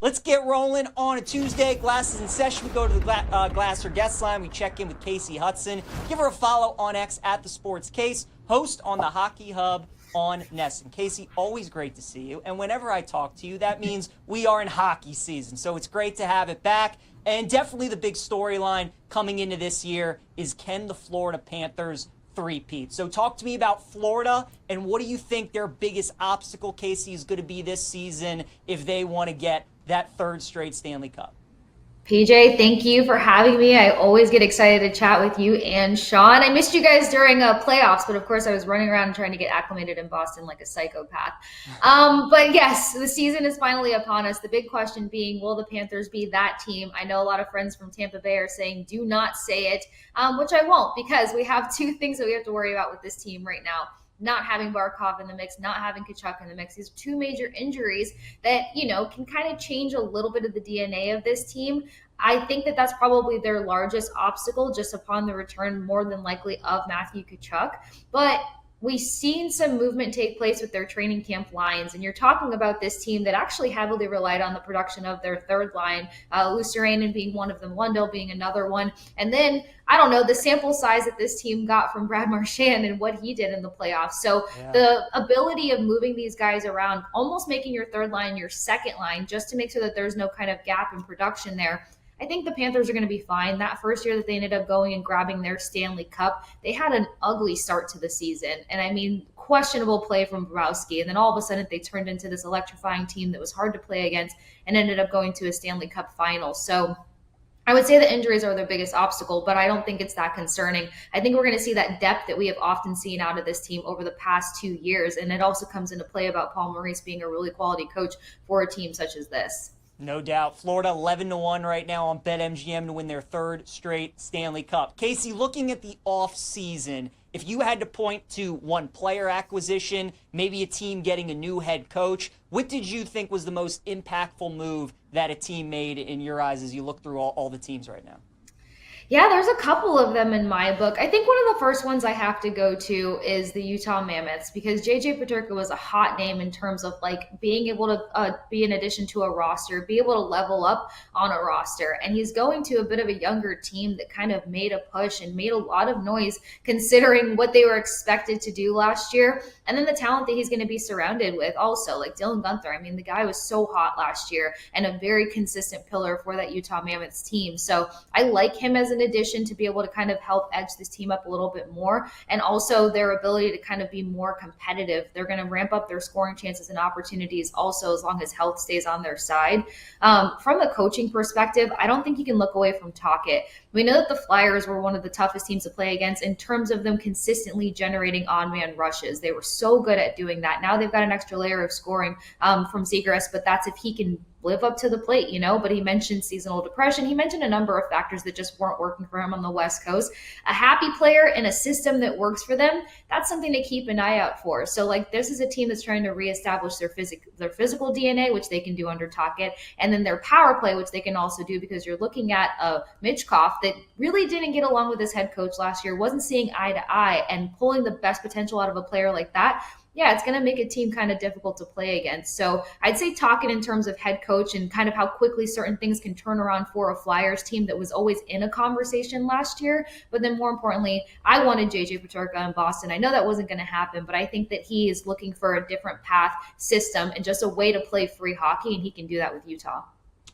Let's get rolling on a Tuesday. Glasses in session. We go to the Glasser guest line. We check in with Kasey Hudson. Give her a follow on X at the Sports Case. Host on the Hockey Hub on Nesson. Kasey, always great to see you. And whenever I talk to you, that means we are in hockey season. So it's great to have it back. And definitely the big storyline coming into this year is, can the Florida Panthers three-peat? So talk to me about Florida, and what do you think their biggest obstacle, Kasey, is going to be this season if they want to get that third straight Stanley Cup? PJ, thank you for having me. I always get excited to chat with you and Sean. I missed you guys during playoffs, but of course I was running around trying to get acclimated in Boston like a psychopath. But yes, the season is finally upon us. The big question being, will the Panthers be that team? I know a lot of friends from Tampa Bay are saying, do not say it, which I won't, because we have two things that we have to worry about with this team right now. Not having Barkov in the mix, not having Tkachuk in the mix. These are two major injuries that, can kind of change a little bit of the DNA of this team. I think that that's probably their largest obstacle, just upon the return, more than likely, of Matthew Tkachuk. But we've seen some movement take place with their training camp lines, and you're talking about this team that actually heavily relied on the production of their third line, Lucieranen being one of them, Lundell being another one. And then, I don't know, the sample size that this team got from Brad Marchand and what he did in the playoffs. So the ability of moving these guys around, almost making your third line your second line, just to make sure that there's no kind of gap in production there. I think the Panthers are going to be fine. That first year that they ended up going and grabbing their Stanley Cup, they had an ugly start to the season. And I mean, questionable play from Bobrovsky. And then all of a sudden they turned into this electrifying team that was hard to play against and ended up going to a Stanley Cup final. So I would say the injuries are their biggest obstacle, but I don't think it's that concerning. I think we're going to see that depth that we have often seen out of this team over the past 2 years. And it also comes into play about Paul Maurice being a really quality coach for a team such as this. No doubt. Florida 11-1 right now on BetMGM to win their third straight Stanley Cup. Kasey, looking at the offseason, if you had to point to one player acquisition, maybe a team getting a new head coach, what did you think was the most impactful move that a team made in your eyes as you look through all the teams right now? Yeah, there's a couple of them in my book. I think one of the first ones I have to go to is the Utah Mammoths, because JJ Peterka was a hot name in terms of like being able to be an addition to a roster, be able to level up on a roster. And he's going to a bit of a younger team that kind of made a push and made a lot of noise considering what they were expected to do last year. And then the talent that he's going to be surrounded with also, like Dylan Guenther. I mean, the guy was so hot last year and a very consistent pillar for that Utah Mammoths team. So I like him as an addition to be able to kind of help edge this team up a little bit more, and also their ability to kind of be more competitive. They're going to ramp up their scoring chances and opportunities also, as long as health stays on their side. From the coaching perspective, I don't think you can look away from Tocchet. We know that the Flyers were one of the toughest teams to play against in terms of them consistently generating on-man rushes. They were so good at doing that. Now they've got an extra layer of scoring from Zegras, but that's if he can live up to the plate, but he mentioned seasonal depression. He mentioned a number of factors that just weren't working for him on the West Coast. A happy player in a system that works for them, that's something to keep an eye out for. So like, this is a team that's trying to reestablish their physical DNA, which they can do under Tocchet, and then their power play, which they can also do, because you're looking at a Mitchkov that really didn't get along with his head coach last year, wasn't seeing eye to eye, and pulling the best potential out of a player like that, yeah, it's going to make a team kind of difficult to play against. So I'd say talking in terms of head coach and kind of how quickly certain things can turn around for a Flyers team that was always in a conversation last year. But then more importantly, I wanted JJ Peterka in Boston. I know that wasn't going to happen, but I think that he is looking for a different path, system, and just a way to play free hockey, and he can do that with Utah.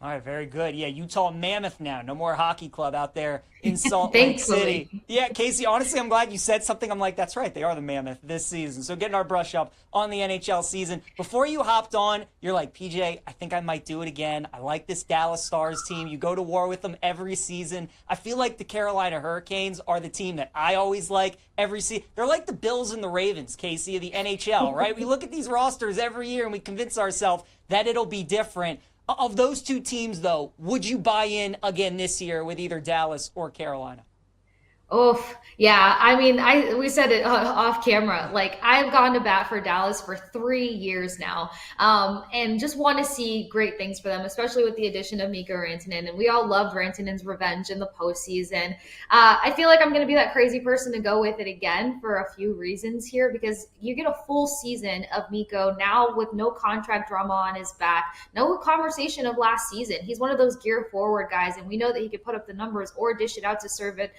All right, very good. Yeah, Utah Mammoth now. No more hockey club out there in Salt Lake City. Yeah, Kasey, honestly, I'm glad you said something. I'm like, that's right. They are the Mammoth this season. So getting our brush up on the NHL season. Before you hopped on, you're like, PJ, I think I might do it again. I like this Dallas Stars team. You go to war with them every season. I feel like the Carolina Hurricanes are the team that I always like every season. They're like the Bills and the Ravens, Kasey, of the NHL, right? We look at these rosters every year and we convince ourselves that it'll be different. Of those two teams, though, would you buy in again this year with either Dallas or Carolina? Oh, yeah. I mean, we said it off camera. Like, I've gone to bat for Dallas for 3 years now, and just want to see great things for them, especially with the addition of Mikko Rantanen. And we all loved Rantanen's revenge in the postseason. I feel like I'm going to be that crazy person to go with it again for a few reasons here, because you get a full season of Mikko now with no contract drama on his back, no conversation of last season. He's one of those gear forward guys, and we know that he could put up the numbers or dish it out to serve it,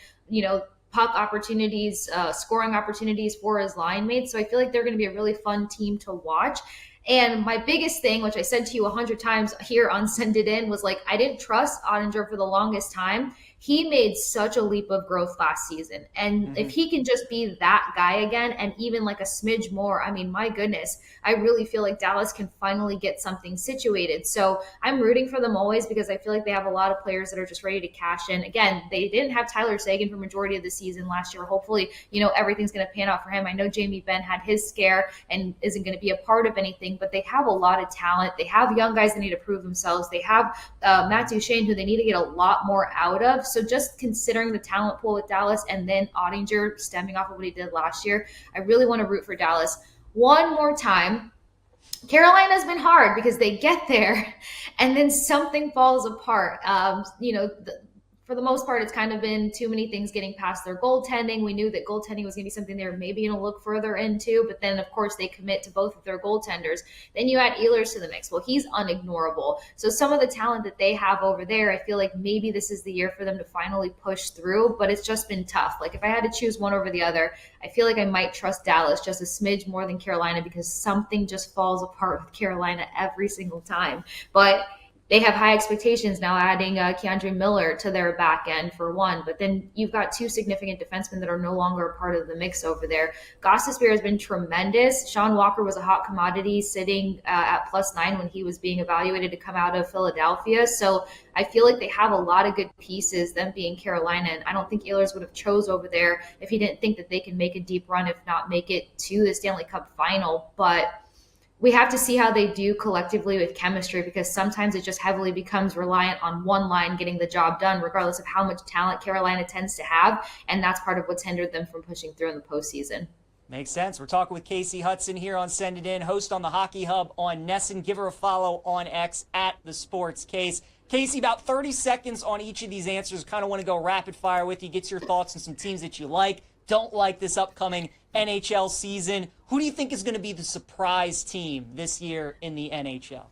puck opportunities, scoring opportunities for his line mates. So I feel like they're going to be a really fun team to watch. And my biggest thing, which I said to you 100 times here on Send It In, was like, I didn't trust Ottinger for the longest time. He made such a leap of growth last season. And if he can just be that guy again, and even like a smidge more, I mean, my goodness, I really feel like Dallas can finally get something situated. So I'm rooting for them always, because I feel like they have a lot of players that are just ready to cash in. Again, they didn't have Tyler Seguin for majority of the season last year. Hopefully, everything's going to pan out for him. I know Jamie Benn had his scare and isn't going to be a part of anything, but they have a lot of talent. They have young guys that need to prove themselves. They have Matt Duchene, who they need to get a lot more out of. So just considering the talent pool with Dallas, and then Ottinger stemming off of what he did last year, I really want to root for Dallas one more time. Carolina's been hard because they get there and then something falls apart. For the most part, it's kind of been too many things getting past their goaltending. We knew that goaltending was going to be something they were maybe going to look further into, but then, of course, they commit to both of their goaltenders. Then you add Ehlers to the mix. Well, he's unignorable. So some of the talent that they have over there, I feel like maybe this is the year for them to finally push through, but it's just been tough. Like, if I had to choose one over the other, I feel like I might trust Dallas just a smidge more than Carolina, because something just falls apart with Carolina every single time. But they have high expectations now, adding Keandre Miller to their back end for one. But then you've got two significant defensemen that are no longer a part of the mix over there. Gostisbehere has been tremendous. Sean Walker was a hot commodity sitting at +9 when he was being evaluated to come out of Philadelphia. So I feel like they have a lot of good pieces, them being Carolina. And I don't think Ehlers would have chose over there if he didn't think that they can make a deep run, if not make it to the Stanley Cup final. But we have to see how they do collectively with chemistry, because sometimes it just heavily becomes reliant on one line getting the job done, regardless of how much talent Carolina tends to have. And that's part of what's hindered them from pushing through in the postseason. Makes sense. We're talking with Kasey Hudson here on Send It In, host on the Hockey Hub on NESN. Give her a follow on X at The Sports Case. Kasey, about 30 seconds on each of these answers. Kind of want to go rapid fire with you, get your thoughts on some teams that you like, don't like this upcoming NHL season. Who do you think is going to be the surprise team this year in the NHL?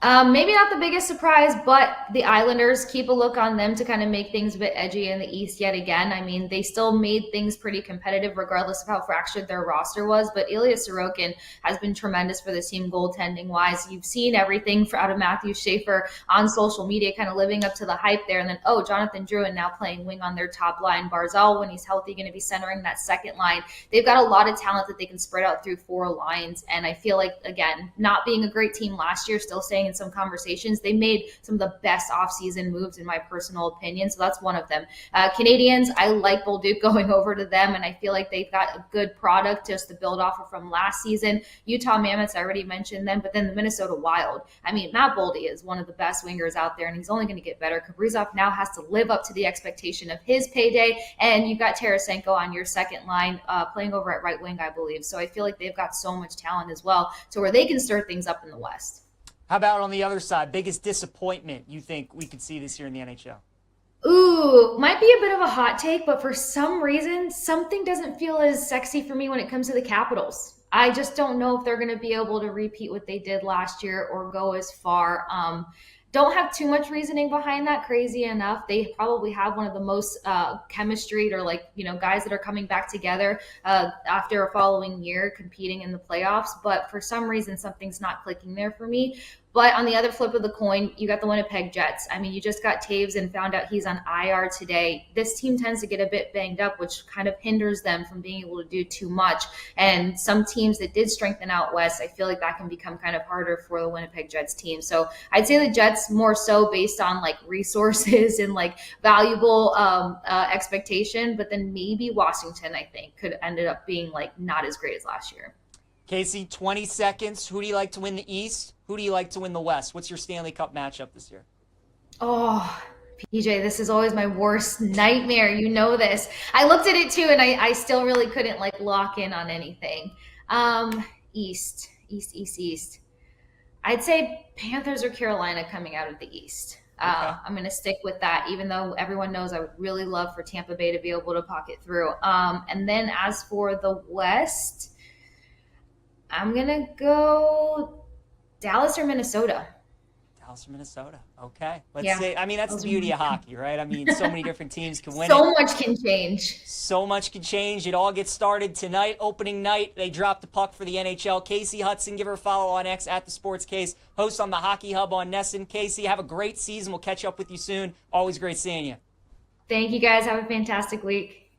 Maybe not the biggest surprise, but the Islanders. Keep a look on them to kind of make things a bit edgy in the East yet again. I mean, they still made things pretty competitive regardless of how fractured their roster was, but Ilya Sorokin has been tremendous for this team goaltending-wise. You've seen everything out of Matthew Schaefer on social media, kind of living up to the hype there, and then, Jonathan Drouin now playing wing on their top line. Barzal, when he's healthy, going to be centering that second line. They've got a lot of talent that they can spread out through four lines, and I feel like, again, not being a great team last year, still staying in some conversations, they made some of the best offseason moves in my personal opinion. So that's one of them. Canadians, I like Bolduc going over to them, and I feel like they've got a good product just to build off of from last season. Utah Mammoths, I already mentioned them, but then the Minnesota Wild. I mean, Matt Boldy is one of the best wingers out there, and he's only going to get better. Kaprizov now has to live up to the expectation of his payday, and you've got Tarasenko on your second line, playing over at right wing, I believe. So I feel like they've got so much talent as well, to where they can stir things up in the West. How about on the other side? Biggest disappointment you think we could see this year in the NHL? Ooh, might be a bit of a hot take, but for some reason, something doesn't feel as sexy for me when it comes to the Capitals. I just don't know if they're going to be able to repeat what they did last year or go as far. Don't have too much reasoning behind that, crazy enough. They probably have one of the most chemistry, or guys that are coming back together after a following year competing in the playoffs. But for some reason, something's not clicking there for me. But on the other flip of the coin, you got the Winnipeg Jets. I mean, you just got Taves and found out he's on IR today. This team tends to get a bit banged up, which kind of hinders them from being able to do too much. And some teams that did strengthen out west, I feel like that can become kind of harder for the Winnipeg Jets team. So I'd say the Jets more so based on resources and valuable expectation. But then maybe Washington, I think, could end up being not as great as last year. Kasey, 20 seconds. Who do you like to win the East? Who do you like to win the West? What's your Stanley Cup matchup this year? Oh, PJ, this is always my worst nightmare. You know this. I looked at it too, and I still really couldn't like lock in on anything. East. I'd say Panthers or Carolina coming out of the East. Okay. I'm going to stick with that, even though everyone knows I would really love for Tampa Bay to be able to pocket through. And then as for the West, I'm going to go Dallas or Minnesota. Dallas or Minnesota. Okay. Let's Yeah. see. I mean, that's the beauty of hockey, right? I mean, so many different teams can win So it. much can change. So much can change. It all gets started tonight, opening night. They drop the puck for the NHL. Kasey Hudson, give her a follow on X at the Sports Case. Host on the Hockey Hub on Nesson. Kasey, have a great season. We'll catch up with you soon. Always great seeing you. Thank you guys. Have a fantastic week.